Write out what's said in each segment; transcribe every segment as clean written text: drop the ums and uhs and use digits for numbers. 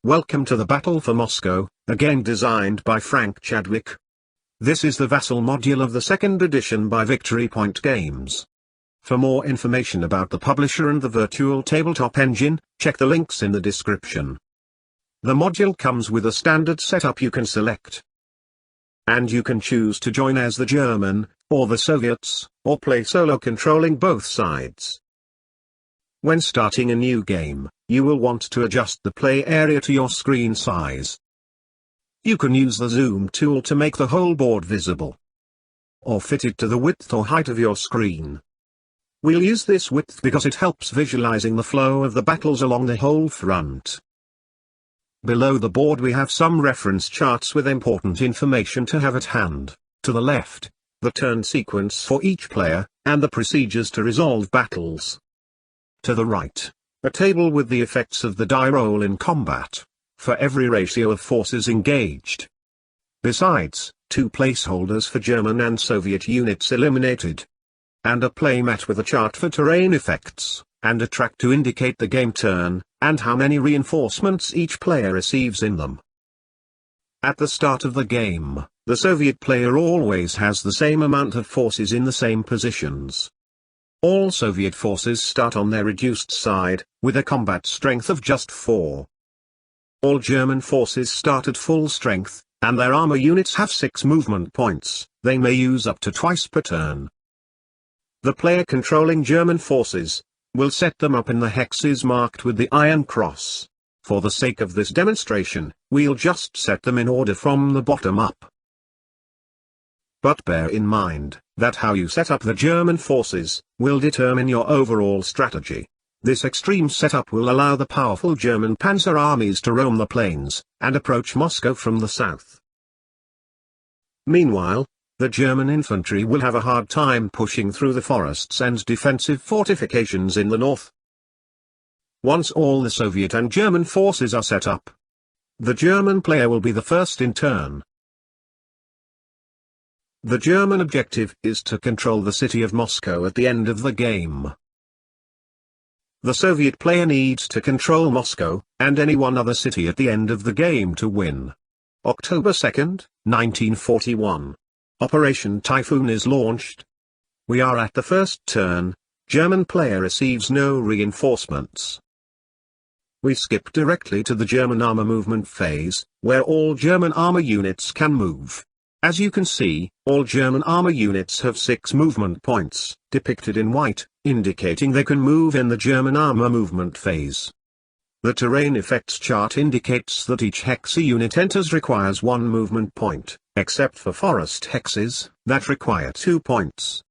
Welcome to the Battle for Moscow, a game designed by Frank Chadwick. This is the Vassal module of the second edition by Victory Point Games. For more information about the publisher and the virtual tabletop engine, check the links in the description. The module comes with a standard setup you can select. And you can choose to join as the German, or the Soviets, or play solo controlling both sides. When starting a new game, you will want to adjust the play area to your screen size. You can use the zoom tool to make the whole board visible, or fit it to the width or height of your screen. We'll use this width because it helps visualizing the flow of the battles along the whole front. Below the board we have some reference charts with important information to have at hand. To the left, the turn sequence for each player, and the procedures to resolve battles. To the right, a table with the effects of the die roll in combat, for every ratio of forces engaged. Besides, 2 placeholders for German and Soviet units eliminated. And a playmat with a chart for terrain effects, and a track to indicate the game turn, and how many reinforcements each player receives in them. At the start of the game, the Soviet player always has the same amount of forces in the same positions. All Soviet forces start on their reduced side, with a combat strength of just 4. All German forces start at full strength, and their armor units have 6 movement points, they may use up to twice per turn. The player controlling German forces will set them up in the hexes marked with the iron cross. For the sake of this demonstration, we'll just set them in order from the bottom up. But bear in mind, that how you set up the German forces, will determine your overall strategy. This extreme setup will allow the powerful German panzer armies to roam the plains, and approach Moscow from the south. Meanwhile, the German infantry will have a hard time pushing through the forests and defensive fortifications in the north. Once all the Soviet and German forces are set up, the German player will be the first in turn. The German objective is to control the city of Moscow at the end of the game. The Soviet player needs to control Moscow, and any one other city at the end of the game to win. October 2nd, 1941. Operation Typhoon is launched. We are at the first turn. German player receives no reinforcements. We skip directly to the German armor movement phase, where all German armor units can move. As you can see, all German armor units have 6 movement points, depicted in white, indicating they can move in the German armor movement phase. The terrain effects chart indicates that each hex a unit enters requires 1 movement point, except for forest hexes, that require 2 points.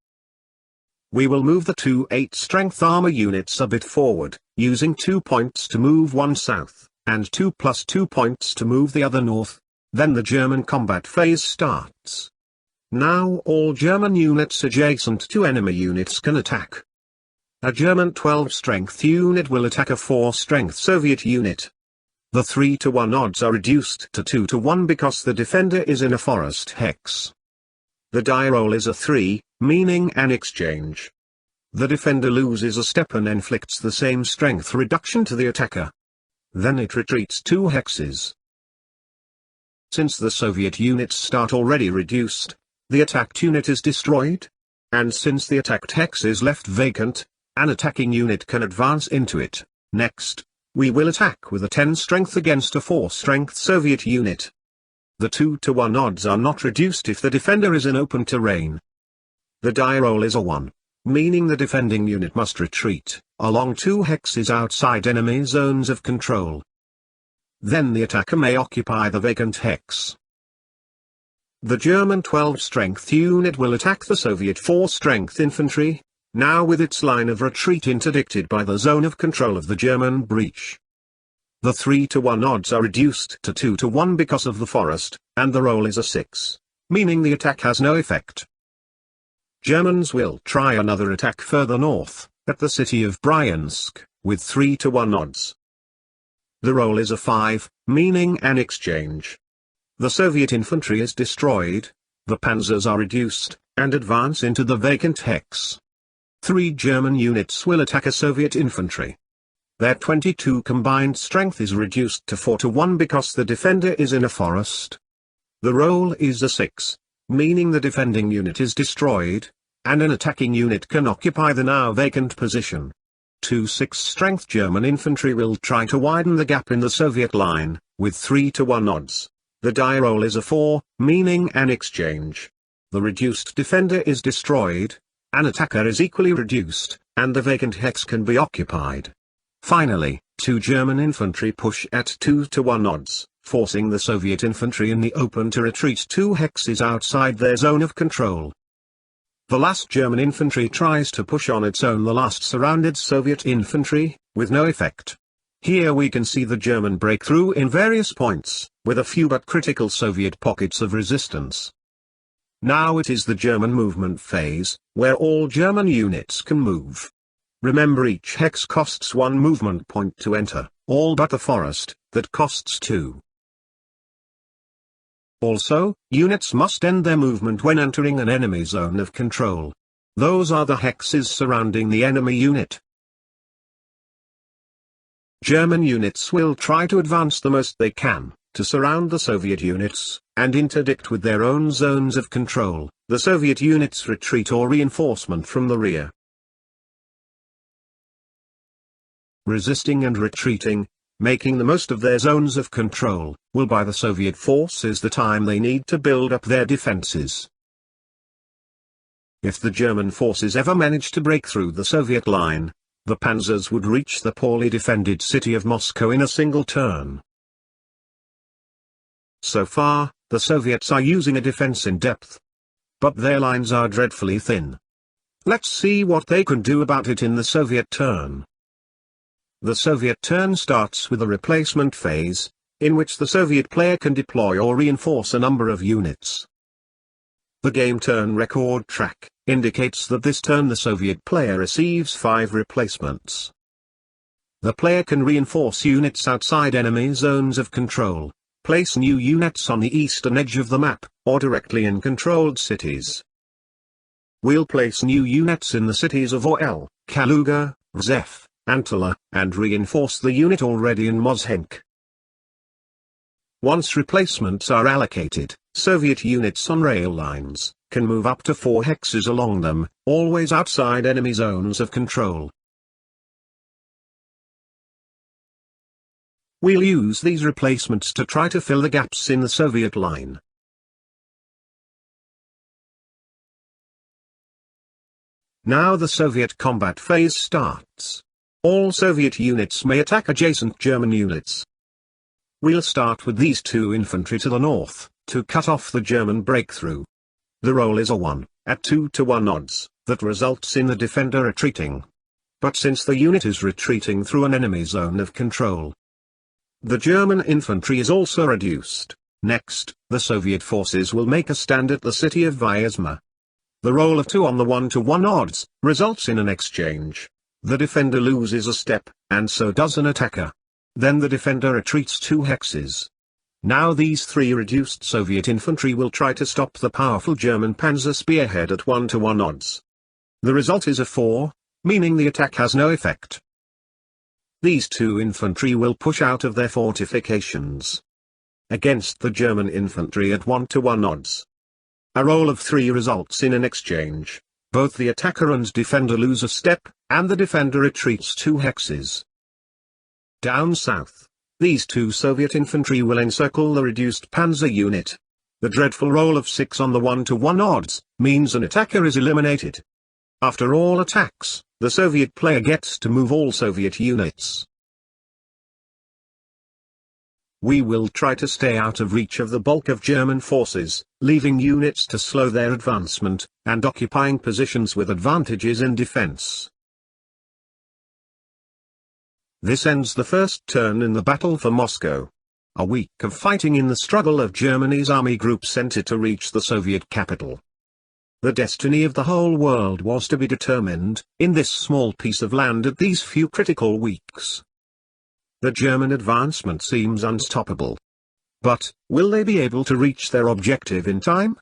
We will move the 2 8 strength armor units a bit forward, using 2 points to move one south, and 2 + 2 points to move the other north. Then the German combat phase starts. Now all German units adjacent to enemy units can attack. A German 12 strength unit will attack a 4 strength Soviet unit. The 3-to-1 odds are reduced to 2-to-1 because the defender is in a forest hex. The die roll is a 3, meaning an exchange. The defender loses a step and inflicts the same strength reduction to the attacker. Then it retreats 2 hexes. Since the Soviet units start already reduced, the attacked unit is destroyed. And since the attacked hex is left vacant, an attacking unit can advance into it. Next, we will attack with a 10 strength against a 4 strength Soviet unit. The 2-to-1 odds are not reduced if the defender is in open terrain. The die roll is a 1, meaning the defending unit must retreat along 2 hexes outside enemy zones of control. Then the attacker may occupy the vacant hex. The German 12 strength unit will attack the Soviet 4 strength infantry, now with its line of retreat interdicted by the zone of control of the German breach. The 3-to-1 odds are reduced to 2-to-1 because of the forest, and the roll is a 6, meaning the attack has no effect. Germans will try another attack further north, at the city of Bryansk, with 3-to-1 odds. The roll is a 5, meaning an exchange. The Soviet infantry is destroyed, the panzers are reduced, and advance into the vacant hex. 3 German units will attack a Soviet infantry. their 22 combined strength is reduced to 4-1 because the defender is in a forest. The roll is a 6, meaning the defending unit is destroyed, and an attacking unit can occupy the now vacant position. 2-6 strength German infantry will try to widen the gap in the Soviet line, with 3-1 odds. The die roll is a 4, meaning an exchange. The reduced defender is destroyed, an attacker is equally reduced, and the vacant hex can be occupied. Finally, 2 German infantry push at 2-1 odds, forcing the Soviet infantry in the open to retreat 2 hexes outside their zone of control. The last German infantry tries to push on its own the last surrounded Soviet infantry, with no effect. Here we can see the German breakthrough in various points, with a few but critical Soviet pockets of resistance. Now it is the German movement phase, where all German units can move. Remember, each hex costs 1 movement point to enter, all but the forest, that costs 2. Also, units must end their movement when entering an enemy zone of control. Those are the hexes surrounding the enemy unit. German units will try to advance the most they can, to surround the Soviet units, and interdict with their own zones of control, the Soviet units' retreat or reinforcement from the rear. Resisting and retreating, making the most of their zones of control, will buy the Soviet forces the time they need to build up their defenses. If the German forces ever managed to break through the Soviet line, the panzers would reach the poorly defended city of Moscow in a single turn. So far, the Soviets are using a defense in depth. But their lines are dreadfully thin. Let's see what they can do about it in the Soviet turn. The Soviet turn starts with a replacement phase, in which the Soviet player can deploy or reinforce a number of units. The game turn record track indicates that this turn the Soviet player receives 5 replacements. The player can reinforce units outside enemy zones of control, place new units on the eastern edge of the map, or directly in controlled cities. We'll place new units in the cities of Orel, Kaluga, Rzev, Antala, and reinforce the unit already in Mozhensk. Once replacements are allocated, Soviet units on rail lines can move up to 4 hexes along them, always outside enemy zones of control. We'll use these replacements to try to fill the gaps in the Soviet line. Now the Soviet combat phase starts. All Soviet units may attack adjacent German units. We'll start with these 2 infantry to the north, to cut off the German breakthrough. The roll is a 1, at 2-1 odds, that results in the defender retreating. But since the unit is retreating through an enemy zone of control, the German infantry is also reduced. Next, the Soviet forces will make a stand at the city of Vyazma. The roll of 2 on the 1-1 odds, results in an exchange. The defender loses a step, and so does an attacker. Then the defender retreats 2 hexes. Now these 3 reduced Soviet infantry will try to stop the powerful German panzer spearhead at 1-1 odds. The result is a 4, meaning the attack has no effect. These 2 infantry will push out of their fortifications against the German infantry at 1-1 odds. A roll of 3 results in an exchange. Both the attacker and defender lose a step, and the defender retreats 2 hexes. Down south, these 2 Soviet infantry will encircle the reduced panzer unit. The dreadful roll of 6 on the 1-1 odds means an attacker is eliminated. After all attacks, the Soviet player gets to move all Soviet units. We will try to stay out of reach of the bulk of German forces, leaving units to slow their advancement, and occupying positions with advantages in defense. This ends the first turn in the battle for Moscow. A week of fighting in the struggle of Germany's army group center to reach the Soviet capital. The destiny of the whole world was to be determined, in this small piece of land at these few critical weeks. The German advancement seems unstoppable. But, will they be able to reach their objective in time?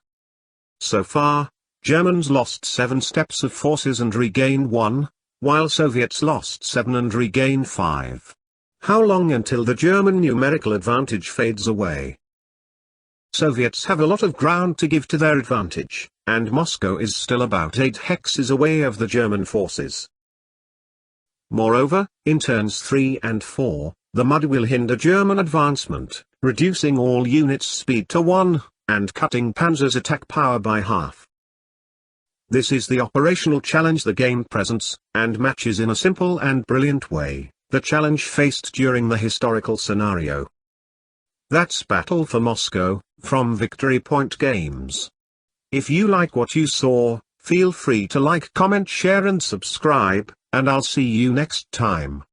So far, Germans lost 7 steps of forces and regained 1, while Soviets lost 7 and regained 5. How long until the German numerical advantage fades away? Soviets have a lot of ground to give to their advantage, and Moscow is still about 8 hexes away of the German forces. Moreover, in turns 3 and 4, the mud will hinder German advancement, reducing all units' speed to 1, and cutting Panzer's attack power by half. This is the operational challenge the game presents, and matches in a simple and brilliant way the challenge faced during the historical scenario. That's Battle for Moscow, from Victory Point Games. If you like what you saw, feel free to like, comment, share and subscribe, and I'll see you next time.